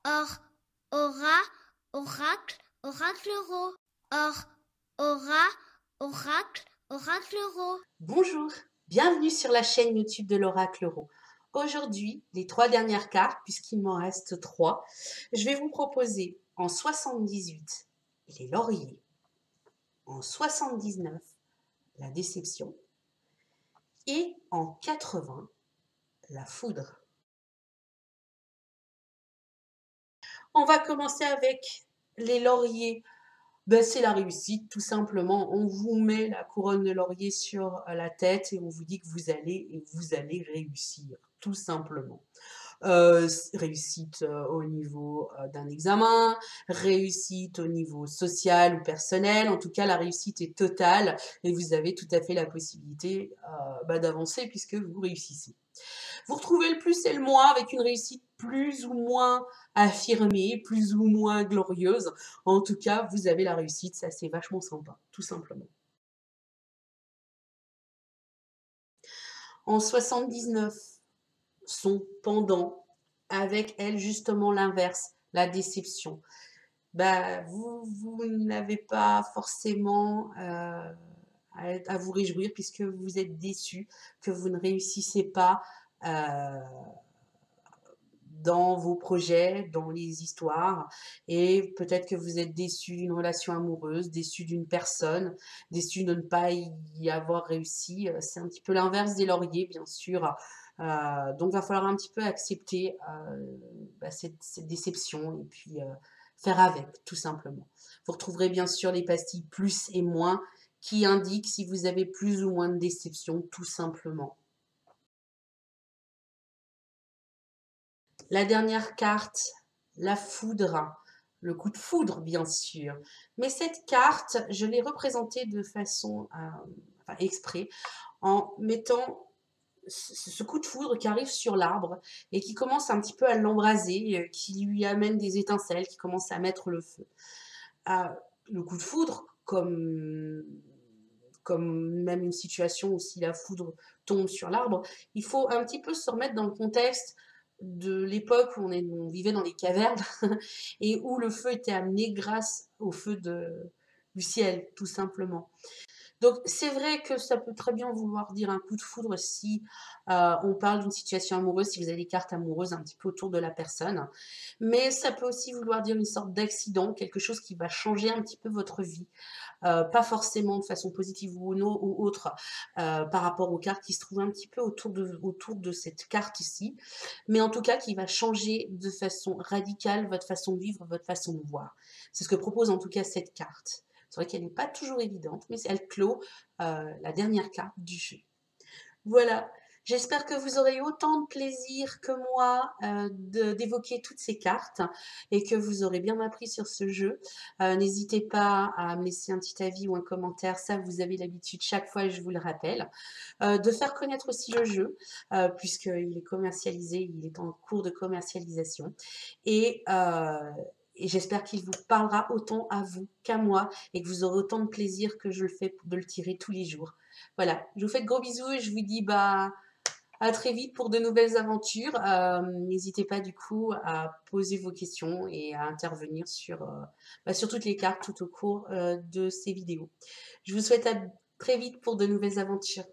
Or, aura, oracle, oracle euro. Or, aura, oracle, oracle euro. Bonjour, bienvenue sur la chaîne YouTube de l'Oracle Euro. Aujourd'hui, les 3 dernières cartes, puisqu'il m'en reste 3, je vais vous proposer en 78 les lauriers, en 79 la déception et en 80 la foudre. On va commencer avec les lauriers. Ben, c'est la réussite, tout simplement. On vous met la couronne de laurier sur la tête et on vous dit que vous allez réussir, tout simplement. Réussite au niveau d'un examen, réussite au niveau social ou personnel. En tout cas, la réussite est totale et vous avez tout à fait la possibilité d'avancer puisque vous réussissez. Vous retrouvez le plus et le moins avec une réussite plus ou moins affirmée, plus ou moins glorieuse. En tout cas, vous avez la réussite, ça c'est vachement sympa, tout simplement. En 79, son pendant, avec elle justement l'inverse, la déception. Vous n'avez pas forcément à vous réjouir puisque vous êtes déçu, que vous ne réussissez pas euh, dans vos projets, dans les histoires, et peut-être que vous êtes déçu d'une relation amoureuse, déçu d'une personne, déçu de ne pas y avoir réussi. C'est un petit peu l'inverse des lauriers, bien sûr. Donc, il va falloir un petit peu accepter cette déception et puis faire avec, tout simplement. Vous retrouverez bien sûr les pastilles plus et moins qui indiquent si vous avez plus ou moins de déception, tout simplement. La dernière carte, la foudre, le coup de foudre bien sûr. Mais cette carte, je l'ai représentée de façon exprès en mettant ce coup de foudre qui arrive sur l'arbre et qui commence un petit peu à l'embraser, qui lui amène des étincelles, qui commence à mettre le feu. Le coup de foudre, comme même une situation où si la foudre tombe sur l'arbre, il faut un petit peu se remettre dans le contexte de l'époque où on vivait dans les cavernes et où le feu était amené grâce au feu du ciel, tout simplement. Donc c'est vrai que ça peut très bien vouloir dire un coup de foudre si on parle d'une situation amoureuse, si vous avez des cartes amoureuses un petit peu autour de la personne. Mais ça peut aussi vouloir dire une sorte d'accident, quelque chose qui va changer un petit peu votre vie. Pas forcément de façon positive ou autre par rapport aux cartes qui se trouvent un petit peu autour de cette carte ici, mais en tout cas qui va changer de façon radicale votre façon de vivre, votre façon de voir. C'est ce que propose en tout cas cette carte. C'est vrai qu'elle n'est pas toujours évidente, mais elle clôt la dernière carte du jeu. Voilà, j'espère que vous aurez eu autant de plaisir que moi d'évoquer toutes ces cartes et que vous aurez bien appris sur ce jeu. N'hésitez pas à me laisser un petit avis ou un commentaire, ça vous avez l'habitude chaque fois, je vous le rappelle. De faire connaître aussi le jeu, puisqu'il est commercialisé, il est en cours de commercialisation. Et, euh, et j'espère qu'il vous parlera autant à vous qu'à moi et que vous aurez autant de plaisir que je le fais de le tirer tous les jours. Voilà, je vous fais de gros bisous et je vous dis à très vite pour de nouvelles aventures. N'hésitez pas du coup à poser vos questions et à intervenir sur toutes les cartes tout au cours de ces vidéos. Je vous souhaite à très vite pour de nouvelles aventures.